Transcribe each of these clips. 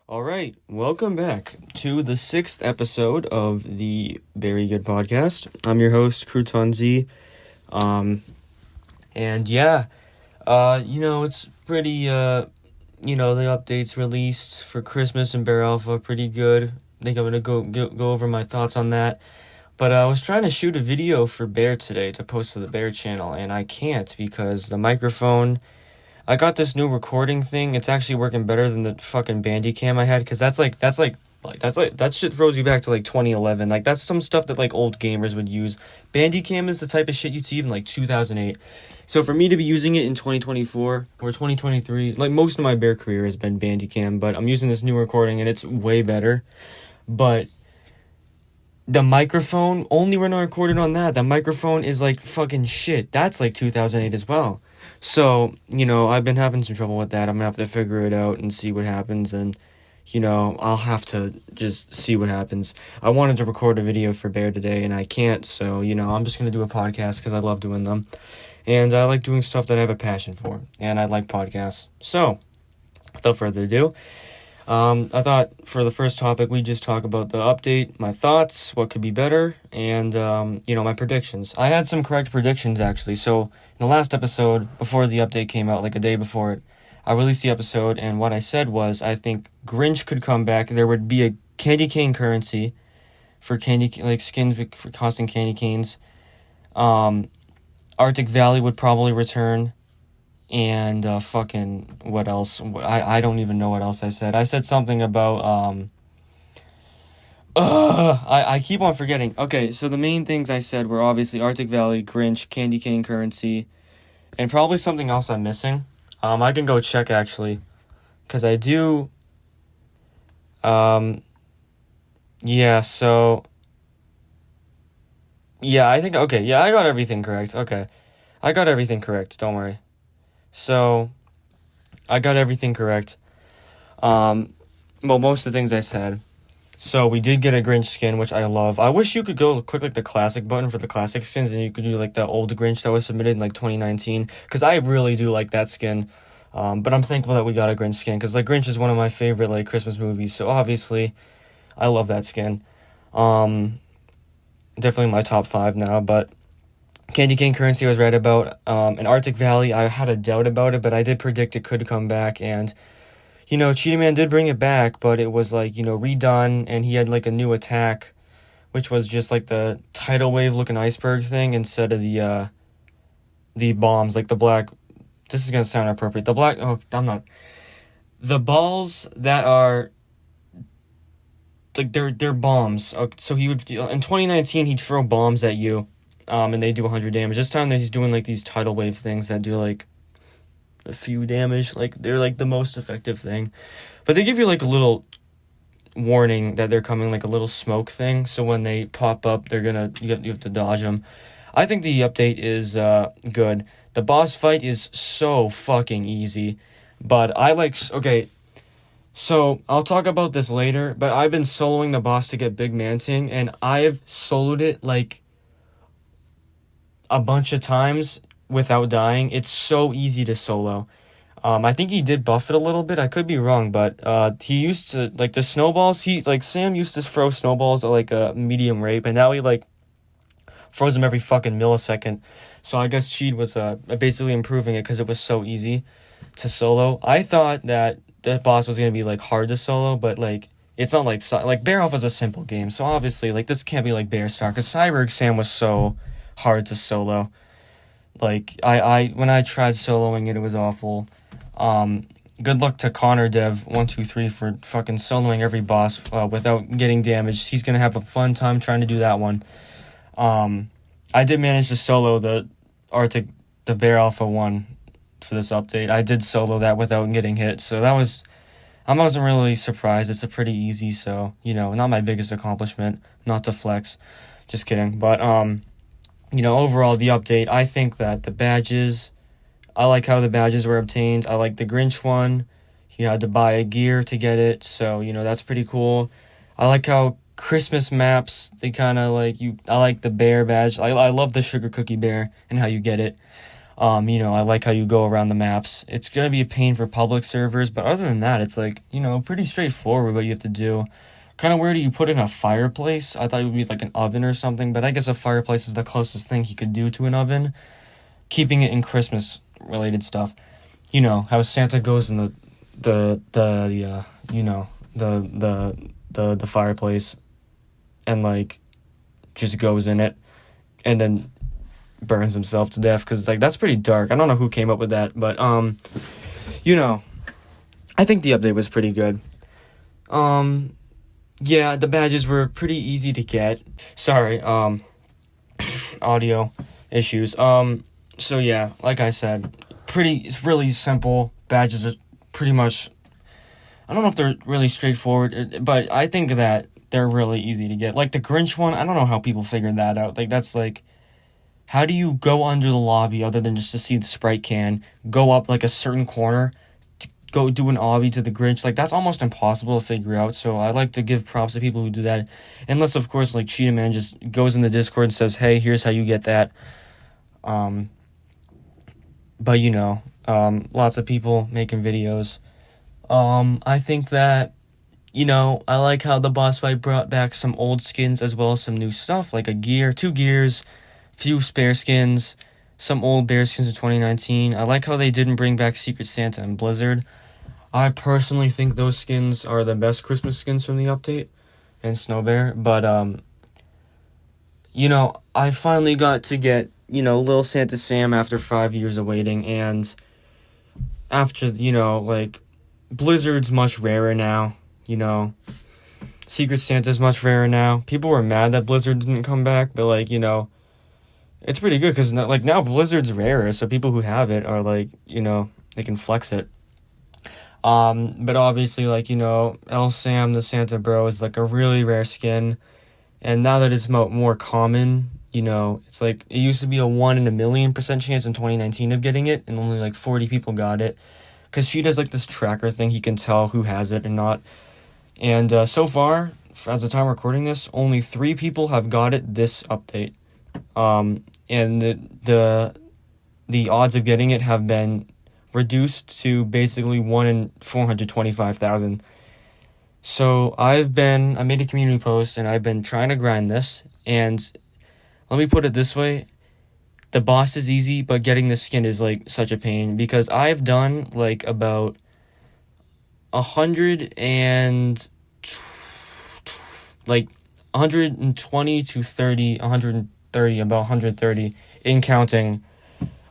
All right, welcome back to the sixth episode of the Very Good Podcast. I'm your host, Crouton Z. And yeah, it's pretty, the updates released for Christmas and Bear Alpha pretty good. I think I'm gonna go over my thoughts on that. But I was trying to shoot a video for Bear today to post to the Bear channel, and I can't because the microphone. I got this new recording thing. It's actually working better than the fucking Bandicam I had, because that shit throws you back to like 2011. Like, that's some stuff that like old gamers would use. Bandicam is the type of shit you'd see in like 2008. So for me to be using it in 2024 or 2023, like most of my Bear career has been Bandicam, but I'm using this new recording and it's way better. But the microphone, only when I recorded on that, the microphone is like fucking shit. That's like 2008 as well. So, I've been having some trouble with that. I'm gonna have to figure it out and see what happens, and, I'll have to just see what happens. I wanted to record a video for Bear today, and I can't, so, I'm just gonna do a podcast because I love doing them. And I like doing stuff that I have a passion for, and I like podcasts. So, without further ado, I thought for the first topic, we just talk about the update, my thoughts, what could be better, and, my predictions. I had some correct predictions, actually. So, in the last episode, before the update came out, like a day before it, I released the episode, and what I said was, I think Grinch could come back. There would be a candy cane currency for skins for costing candy canes. Arctic Valley would probably return. And what else? I don't even know what else I said. I said something about I keep on forgetting. Okay, so the main things I said were obviously Arctic Valley, Grinch, Candy Cane Currency, and probably something else I'm missing. I can go check actually, because I do. Yeah. So. Yeah, I think okay. Yeah, I got everything correct. Okay, I got everything correct. Don't worry. So, I got everything correct. Most of the things I said. So, we did get a Grinch skin, which I love. I wish you could go click, like, the classic button for the classic skins, and you could do, like, the old Grinch that was submitted in, like, 2019. Because I really do like that skin. But I'm thankful that we got a Grinch skin, because, like, Grinch is one of my favorite, like, Christmas movies. So, obviously, I love that skin. Definitely my top 5 now, but Candy Cane Currency I was right about. And Arctic Valley, I had a doubt about it, but I did predict it could come back. And, Cheetah Man did bring it back, but it was, like, redone. And he had, like, a new attack, which was just, like, the tidal wave-looking iceberg thing instead of the bombs, like, the black... This is going to sound inappropriate. The black... Oh, I'm not... The balls that are... Like, they're bombs. So he would... In 2019, he'd throw bombs at you. And they do 100 damage. This time he's doing, like, these tidal wave things that do, like, a few damage. Like, they're, like, the most effective thing. But they give you, like, a little warning that they're coming, like, a little smoke thing. So when they pop up, you have to dodge them. I think the update is good. The boss fight is so fucking easy. But okay, so I'll talk about this later, but I've been soloing the boss to get Big Man-Ting, and I've soloed it, like, a bunch of times without dying. It's so easy to solo. I think he did buff it a little bit. I could be wrong, but he used to, like, the snowballs. Sam used to throw snowballs at, like, a medium rate, but now he, like, throws them every fucking millisecond. So I guess Cheat was basically improving it because it was so easy to solo. I thought that boss was gonna be, like, hard to solo, but, like, it's not like Bear Alpha is a simple game. So obviously, like, this can't be like Bear Star, because Cyborg Sam was so hard to solo. Like, when I tried soloing it, it was awful. Good luck to Connor Dev 123 for fucking soloing every boss without getting damaged. He's gonna have a fun time trying to do that one. I did manage to solo the Bear Alpha one for this update. I did solo that without getting hit, so I wasn't really surprised. It's a pretty easy, so, not my biggest accomplishment, not to flex. Just kidding. But, overall, the update, I think that the badges, I like how the badges were obtained. I like the Grinch one. You had to buy a gear to get it, so, that's pretty cool. I like how Christmas maps, they kind of, like, I like the bear badge. I love the sugar cookie bear and how you get it. I like how you go around the maps. It's gonna be a pain for public servers, but other than that, it's like, pretty straightforward what you have to do. Kind of where do you put in a fireplace? I thought it would be like an oven or something, but I guess a fireplace is the closest thing he could do to an oven. Keeping it in Christmas related stuff. How Santa goes in the fireplace and like just goes in it and then burns himself to death, because like that's pretty dark. I don't know who came up with that, but I think the update was pretty good. Yeah, the badges were pretty easy to get. Sorry, audio issues. So yeah, like I said, it's really simple. Badges are pretty much, I don't know if they're really straightforward, but I think that they're really easy to get. Like the Grinch one, I don't know how people figured that out. Like that's like, how do you go under the lobby other than just to see the Sprite can, go up like a certain corner, to go do an obby to the Grinch? Like that's almost impossible to figure out, so I like to give props to people who do that. Unless, of course, like Cheetah Man just goes in the Discord and says, hey, here's how you get that. But lots of people making videos. I think that, I like how the boss fight brought back some old skins as well as some new stuff, like two gears, few spare skins, some old bear skins of 2019. I like how they didn't bring back Secret Santa and Blizzard. I personally think those skins are the best Christmas skins from the update, and Snow Bear. But, I finally got to get, Little Santa Sam after 5 years of waiting, and after, like, Blizzard's much rarer now, Secret Santa's much rarer now. People were mad that Blizzard didn't come back, but, like, it's pretty good, because, like, now Blizzard's rarer, so people who have it are, like, they can flex it. But obviously, like, El Sam, the Santa Bro, is, like, a really rare skin, and now that it's more common, it's like, it used to be a 1 in a million % chance in 2019 of getting it, and only, like, 40 people got it, because she does, like, this tracker thing, he can tell who has it and not, and, so far, as the time recording this, only 3 people have got it this update, and the odds of getting it have been reduced to basically 1 in 425,000. So I made a community post, and I've been trying to grind this, and let me put it this way, the boss is easy, but getting the skin is, like, such a pain, because I've done, like, about 120 to 30, 130, about 130, in counting,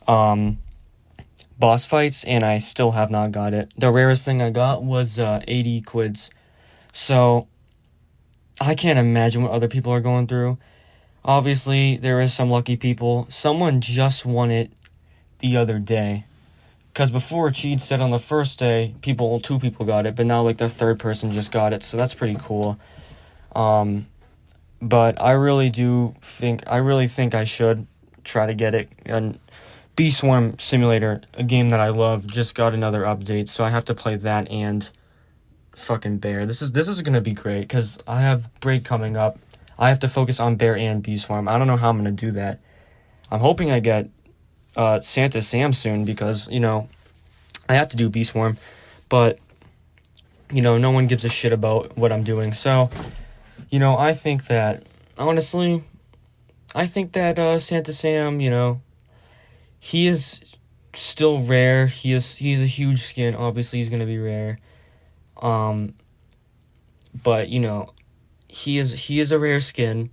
boss fights, and I still have not got it. The rarest thing I got was 80 quids. So I can't imagine what other people are going through. Obviously, there is some lucky people. Someone just won it the other day. Because before, Cheat said on the first day, 2 people got it, but now, like, the third person just got it, so that's pretty cool. But I really think I should try to get it. And Bee Swarm Simulator, a game that I love, just got another update, so I have to play that and fucking Bear. This is gonna be great, because I have break coming up. I have to focus on Bear and Bee Swarm. I don't know how I'm gonna do that. I'm hoping I get Santa Sam soon, because, I have to do Bee Swarm, but, no one gives a shit about what I'm doing. So, I think that, honestly, Santa Sam, he is still rare. He's a huge skin. Obviously, he's gonna be rare. But he is a rare skin,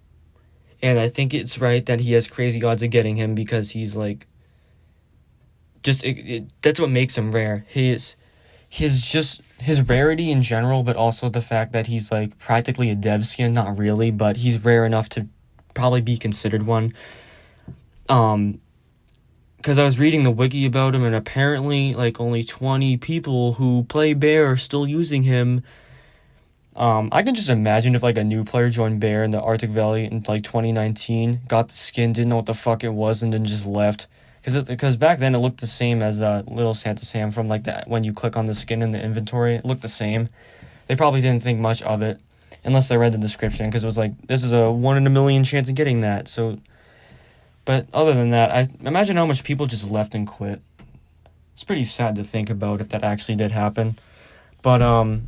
and I think it's right that he has crazy odds of getting him, because he's like, that's what makes him rare. His rarity in general, but also the fact that he's like practically a dev skin, not really, but he's rare enough to probably be considered one. Because I was reading the wiki about him, and apparently, like, only 20 people who play Bear are still using him. I can just imagine if, like, a new player joined Bear in the Arctic Valley in, like, 2019, got the skin, didn't know what the fuck it was, and then just left. Because back then it looked the same as Little Santa Sam from, like, that when you click on the skin in the inventory. It looked the same. They probably didn't think much of it, unless they read the description, because it was like, this is a 1 in a million chance of getting that, so... But other than that, I imagine how much people just left and quit. It's pretty sad to think about if that actually did happen. But, I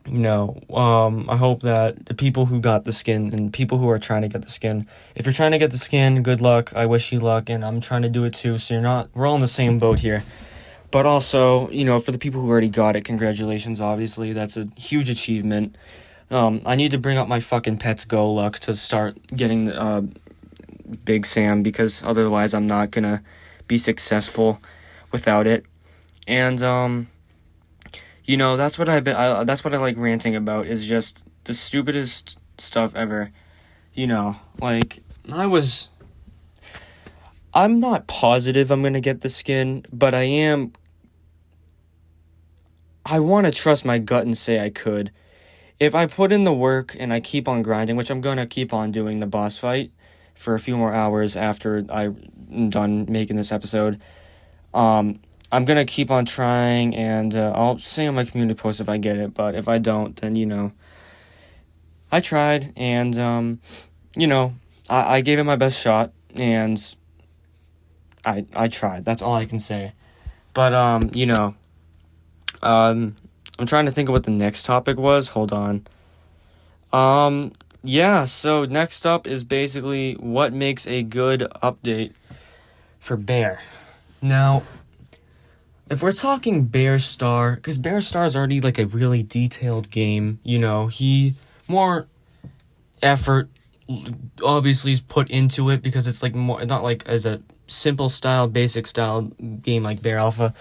hope that the people who got the skin and people who are trying to get the skin, if you're trying to get the skin, good luck. I wish you luck, and I'm trying to do it too, so we're all in the same boat here. But also, for the people who already got it, congratulations, obviously. That's a huge achievement. I need to bring up my fucking Pets Go luck to start getting Big Sam, because otherwise I'm not gonna be successful without it. And, that's what that's what I like ranting about, is just the stupidest stuff ever. I'm not positive I'm gonna get the skin, but I want to trust my gut and say I could. If I put in the work and I keep on grinding, which I'm going to keep on doing the boss fight for a few more hours after I'm done making this episode, I'm going to keep on trying, and I'll say on my community post if I get it, but if I don't, then, I tried, and, I gave it my best shot, and I tried. That's all I can say. But, I'm trying to think of what the next topic was. Hold on. So next up is basically what makes a good update for Bear. Now, if we're talking Bear Star, because Bear Star is already like a really detailed game, more effort obviously is put into it, because it's like more, not like as a simple style, basic style game like Bear Alpha.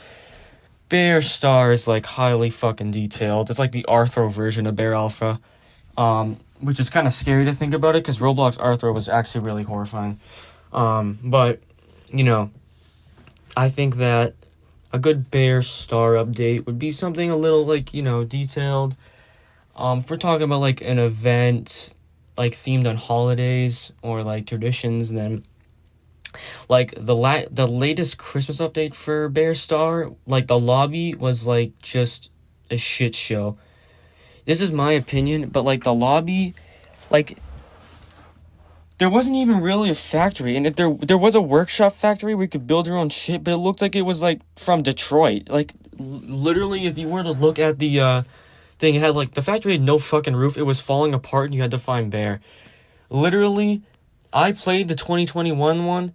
Bear Star is like highly fucking detailed. It's like the Arthro version of Bear Alpha, which is kind of scary to think about it, because Roblox Arthro was actually really horrifying. But I think that a good Bear Star update would be something a little like, detailed. If we're talking about like an event like themed on holidays or like traditions, then like the latest Christmas update for Bear Star, like the lobby was like just a shit show. This is my opinion, but like the lobby, like there wasn't even really a factory, and if there was a workshop factory where you could build your own shit, but it looked like it was like from Detroit. Like literally, if you were to look at the thing, it had like the factory had no fucking roof. It was falling apart, and you had to find Bear. Literally, I played the 2021 one.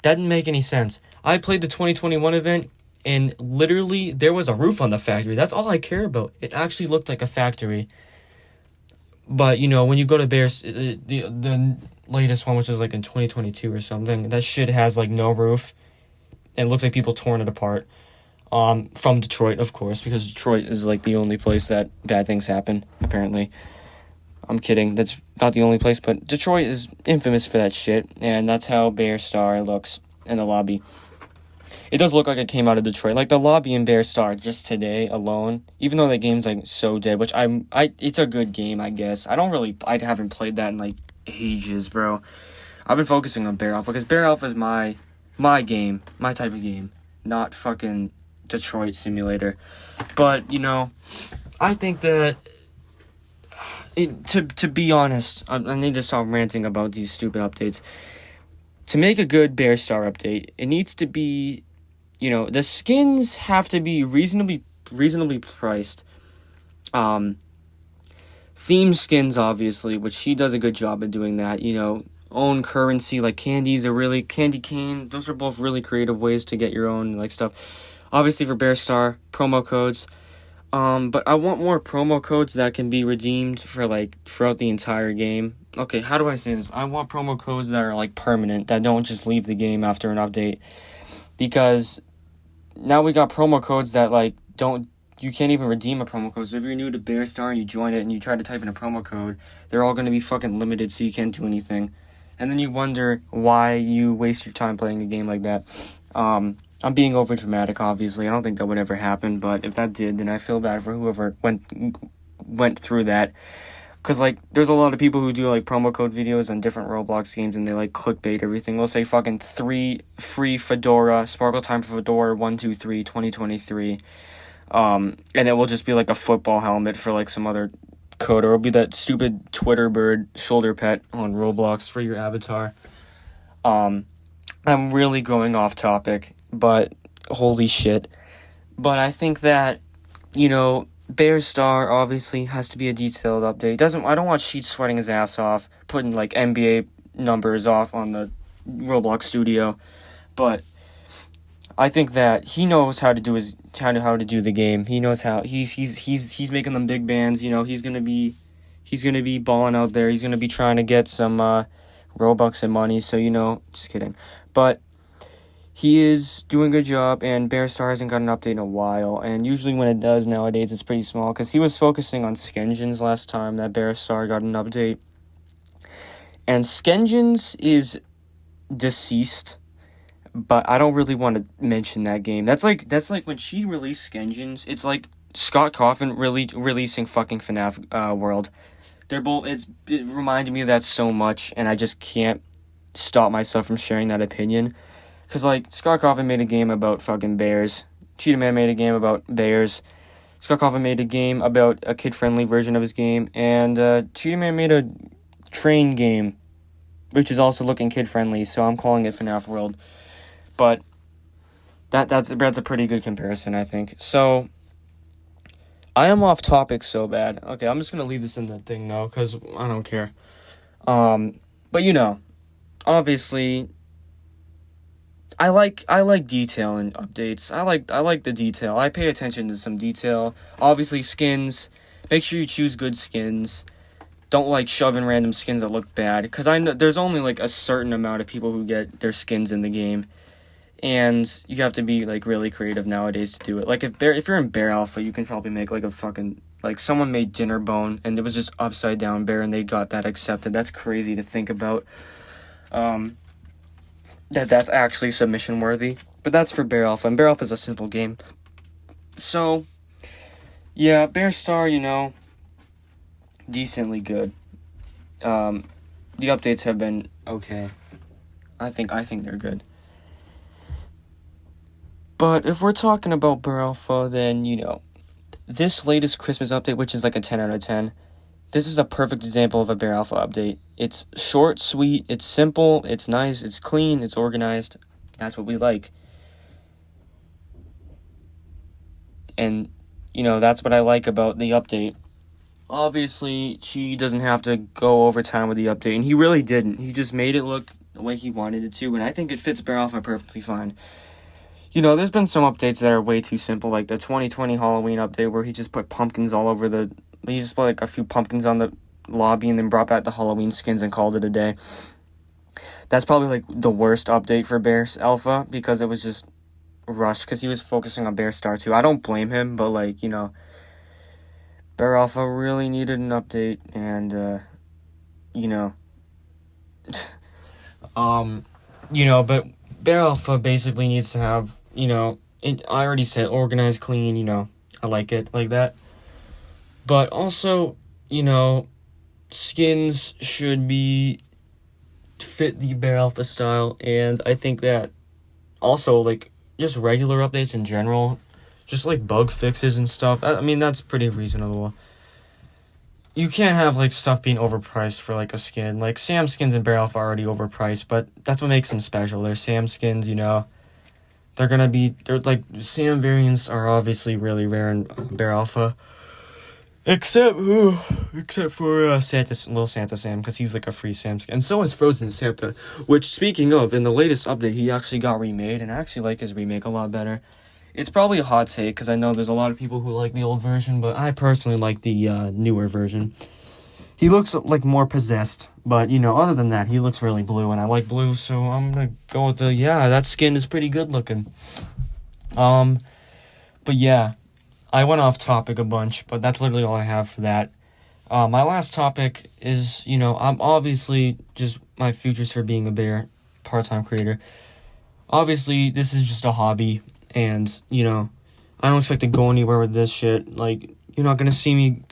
That didn't make any sense. I played the 2021 event, and literally there was a roof on the factory. That's all I care about. It actually looked like a factory. But, when you go to Bears, the latest one, which is like in 2022 or something, that shit has like no roof. And it looks like people torn it apart. From Detroit, of course, because Detroit is like the only place that bad things happen, apparently. I'm kidding, that's not the only place, but Detroit is infamous for that shit, and that's how Bear Star looks in the lobby. It does look like it came out of Detroit. Like the lobby in Bear Star, just today alone, even though that game's like so dead, which it's a good game, I guess. I haven't played that in like ages, bro. I've been focusing on Bear Alpha, because Bear Alpha is my game, my type of game, not fucking Detroit Simulator. But, I think that to be honest, I need to stop ranting about these stupid updates. To make a good Bear Star update, it needs to be, the skins have to be reasonably priced. Theme skins, obviously, which he does a good job of doing that. Own currency, like candy cane. Those are both really creative ways to get your own like stuff. Obviously for Bear Star, promo codes. But I want more promo codes that can be redeemed for, like, throughout the entire game. Okay, how do I say this? I want promo codes that are, like, permanent, that don't just leave the game after an update. Because now we got promo codes that, like, you can't even redeem a promo code. So if you're new to Bear Star and you join it and you try to type in a promo code, they're all going to be fucking limited, so you can't do anything. And then you wonder why you waste your time playing a game like that. I'm being over dramatic, obviously. I don't think that would ever happen, but if that did, then I feel bad for whoever went through that. Because, like, there's a lot of people who do, like, promo code videos on different Roblox games, and they, like, clickbait everything. They'll say fucking 3 free Fedora, Sparkle Time for Fedora 123 2023. And it will just be, like, a football helmet for, like, some other code. Or it'll be that stupid Twitter bird shoulder pet on Roblox for your avatar. I'm really going off topic, but holy shit. But I think that, Bear Star obviously has to be a detailed update. I don't want Sheet sweating his ass off, putting like NBA numbers off on the Roblox studio, but I think that he knows how to do the game. He knows how he's making them big bands. He's gonna be balling out there. He's gonna be trying to get some Robux and money. So just kidding, but he is doing a good job. And Bear Star hasn't got an update in a while. And usually when it does nowadays, it's pretty small because he was focusing on Skengens last time that Bear Star got an update. And Skengens is deceased. But I don't really want to mention that game. That's like when she released Skengens, it's like Scott Coffin really releasing fucking FNAF World. It reminded me of that so much, and I just can't stop myself from sharing that opinion. Because, like, Scott Coffin made a game about fucking bears. Cheetah Man made a game about bears. Scott Coffin made a game about a kid-friendly version of his game. And Cheetah Man made a train game, which is also looking kid-friendly, so I'm calling it FNAF World. But that's a pretty good comparison, I think. So, I am off topic so bad. Okay, I'm just going to leave this in the thing, though, because I don't care. But, obviously, I like detail in updates. I like the detail. I pay attention to some detail. Obviously, skins. Make sure you choose good skins. Don't, shove in random skins that look bad, because I know there's only, a certain amount of people who get their skins in the game. And you have to be, really creative nowadays to do it. If you're in Bear Alpha, you can probably make, a fucking... someone made Dinner Bone, and it was just upside down bear, and they got that accepted. That's crazy to think about. That's actually submission worthy. But that's for Bear Alpha, and Bear Alpha is a simple game. So, yeah, Bear Star, decently good. The updates have been okay. I think they're good. But if we're talking about Bear Alpha, then, this latest Christmas update, which is a 10 out of 10, this is a perfect example of a Bear Alpha update. It's short, sweet, it's simple, it's nice, it's clean, it's organized. That's what we like. And, that's what I like about the update. Obviously, she doesn't have to go over time with the update, and he really didn't. He just made it look the way he wanted it to, and I think it fits Bear Alpha perfectly fine. There's been some updates that are way too simple, like the 2020 Halloween update where he just put pumpkins all over he just put a few pumpkins on the lobby and then brought back the Halloween skins and called it a day. That's probably the worst update for Bear Alpha because it was just rushed because he was focusing on Bear Star 2. I don't blame him, but Bear Alpha really needed an update, and but Bear Alpha basically needs to have, I already said organized, clean, I like it like that. But also, skins should fit the Bear Alpha style, and I think that also, just regular updates in general, just bug fixes and stuff, that's pretty reasonable. You can't have stuff being overpriced for a skin. Sam skins in Bear Alpha are already overpriced, but that's what makes them special. They're Sam skins, Sam variants are obviously really rare in Bear Alpha. Except for little Santa Sam, because he's a free Sam skin. And so is Frozen Santa, which, speaking of, in the latest update, he actually got remade, and I actually like his remake a lot better. It's probably a hot take, because I know there's a lot of people who like the old version, but I personally like the newer version. He looks more possessed, but, other than that, he looks really blue, and I like blue, so I'm gonna go with that skin is pretty good looking. But yeah, I went off topic a bunch, but that's literally all I have for that. My last topic is, I'm obviously just my futures for being a bear part-time creator. Obviously, this is just a hobby, and, I don't expect to go anywhere with this shit. You're not gonna see me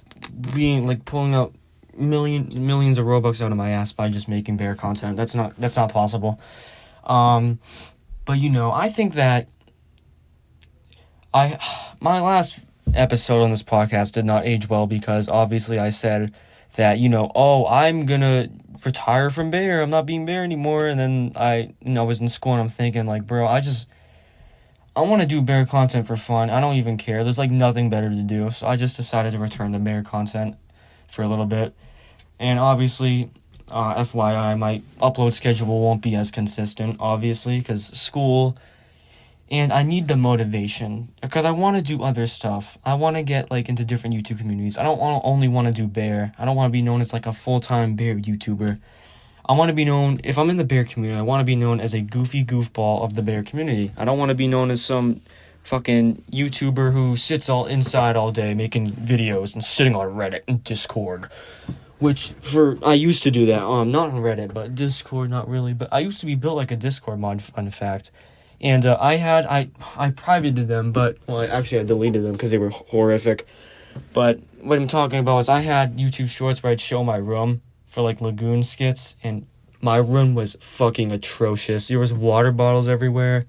being, pulling out millions of Robux out of my ass by just making bear content. That's not possible. But, I think that my last episode on this podcast did not age well because obviously I said that, I'm gonna retire from Bear. I'm not being Bear anymore. And then I was in school and I'm thinking like, bro, I want to do Bear content for fun. I don't even care. There's like nothing better to do. So I just decided to return to Bear content for a little bit. And obviously, FYI, my upload schedule won't be as consistent, obviously, because school. And I need the motivation because I want to do other stuff. I want to get like into different YouTube communities. I don't only want to do Bear. I don't want to be known as like a full-time Bear YouTuber. I want to be known, if I'm in the Bear community, I want to be known as a goofy goofball of the Bear community. I don't want to be known as some fucking YouTuber who sits all inside all day making videos and sitting on Reddit and Discord. I used to do that, not on Reddit, but Discord, not really. But I used to be built like a Discord mod, fun fact. And I privated them, but, well, I deleted them because they were horrific. But what I'm talking about is I had YouTube Shorts where I'd show my room for, like, Lagoon skits, and my room was fucking atrocious. There was water bottles everywhere.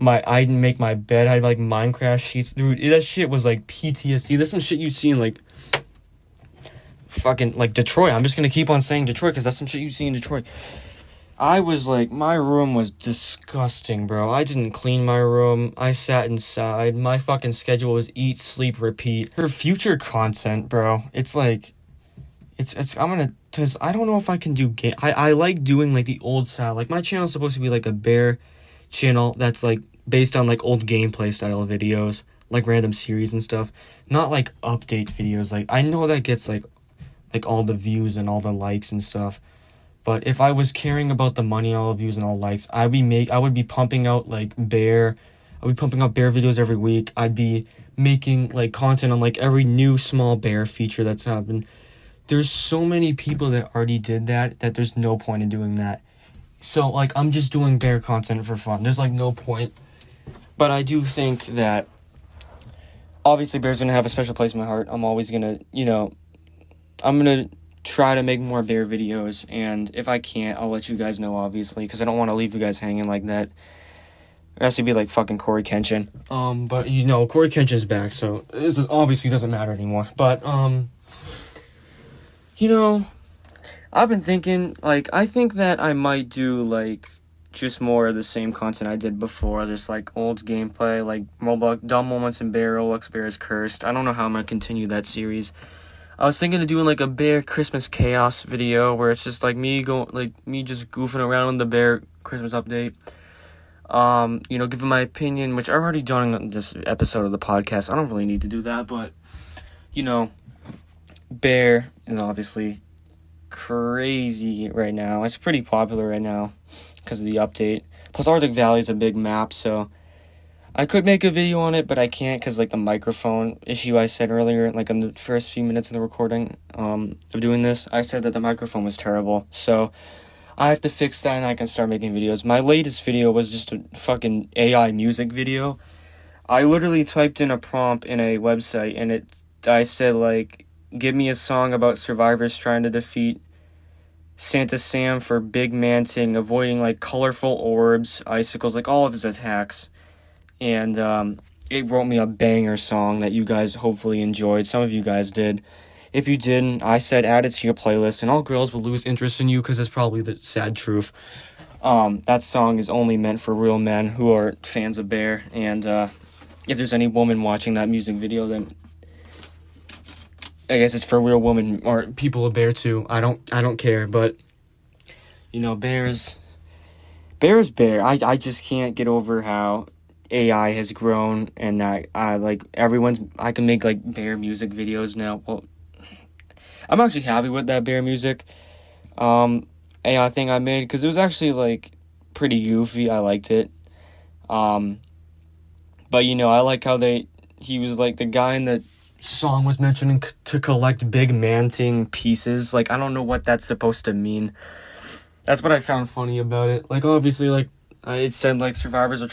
I didn't make my bed. I had, like, Minecraft sheets. Dude, that shit was, like, PTSD. That's some shit you see in, like, fucking, like, Detroit. I'm just gonna keep on saying Detroit because that's some shit you see in Detroit. I was like, my room was disgusting, bro. I didn't clean my room. I sat inside. My fucking schedule was eat, sleep, repeat. For future content, bro, it's like, because I don't know if I can do game. I like doing like the old style. Like my channel's supposed to be like a Bear channel that's like based on like old gameplay style videos, like random series and stuff. Not like update videos. Like I know that gets like all the views and all the likes and stuff. But if I was caring about the money, all the views, and all likes, I would be pumping out, like, Bear. I'd be pumping out Bear videos every week. I'd be making, like, content on, like, every new small Bear feature that's happened. There's so many people that already did that there's no point in doing that. So, like, I'm just doing Bear content for fun. There's, like, no point. But I do think that, obviously, Bear's going to have a special place in my heart. I'm always going to, I'm going to try to make more Bear videos, and if I can't, I'll let you guys know, obviously, because I don't want to leave you guys hanging like that. It has to be like fucking Corey Kenshin. But Corey Kenshin's back, so it obviously doesn't matter anymore. But I've been thinking, like, I think that I might do like just more of the same content I did before, just like old gameplay, like Roblox, dumb moments in Bear, Roblox Bear is cursed. I don't know how I'm gonna continue that series. I was thinking of doing like a Bear Christmas chaos video where it's just like me just goofing around on the Bear Christmas update. Giving my opinion, which I've already done in this episode of the podcast. I don't really need to do that, but Bear is obviously crazy right now. It's pretty popular right now because of the update. Plus Arctic Valley is a big map, so I could make a video on it, but I can't because, like, the microphone issue I said earlier, like, in the first few minutes of the recording of doing this, I said that the microphone was terrible. So I have to fix that and I can start making videos. My latest video was just a fucking AI music video. I literally typed in a prompt in a website and I said, like, give me a song about survivors trying to defeat Santa Sam for Big Manting, avoiding, like, colorful orbs, icicles, like, all of his attacks. And it wrote me a banger song that you guys hopefully enjoyed. Some of you guys did. If you didn't, I said add it to your playlist, and all girls will lose interest in you because it's probably the sad truth. That song is only meant for real men who are fans of Bear. And if there's any woman watching that music video, then I guess it's for real women or people of Bear too. I don't care, but Bear's Bear. I just can't get over how AI has grown and that I can make like Bear music videos now. Well, I'm actually happy with that Bear music AI thing I made because it was actually like pretty goofy. I liked it. But I like how he was like the guy in the song was mentioning to collect big manting pieces. Like I don't know what that's supposed to mean. That's what I found funny about it. Like obviously like it said, like, survivors are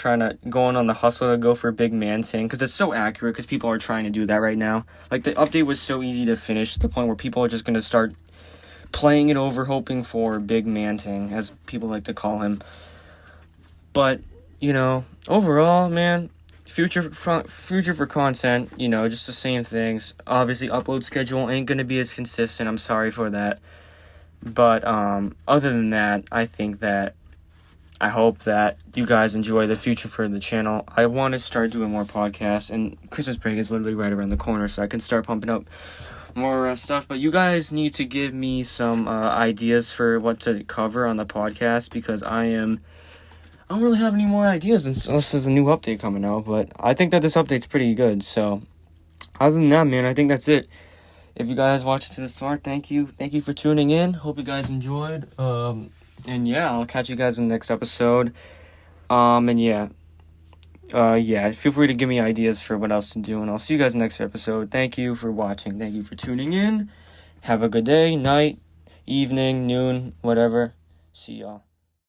going on the hustle to go for Big Manting, because it's so accurate, because people are trying to do that right now. Like, the update was so easy to finish, to the point where people are just going to start playing it over, hoping for Big Manting, as people like to call him. But, overall, man, future for content, just the same things. Obviously, upload schedule ain't going to be as consistent, I'm sorry for that. But other than that, I hope that you guys enjoy the future for the channel. I want to start doing more podcasts, and Christmas break is literally right around the corner, so I can start pumping up more stuff. But you guys need to give me some ideas for what to cover on the podcast, because I don't really have any more ideas unless there's a new update coming out. But I think that this update's pretty good. So other than that, man, I think that's it. If you guys watched it to this far, thank you. Thank you for tuning in. Hope you guys enjoyed. And yeah, I'll catch you guys in the next episode. And yeah, feel free to give me ideas for what else to do, and I'll see you guys in the next episode. Thank you for watching. Thank you for tuning in. Have a good day, night, evening, noon, whatever. See y'all.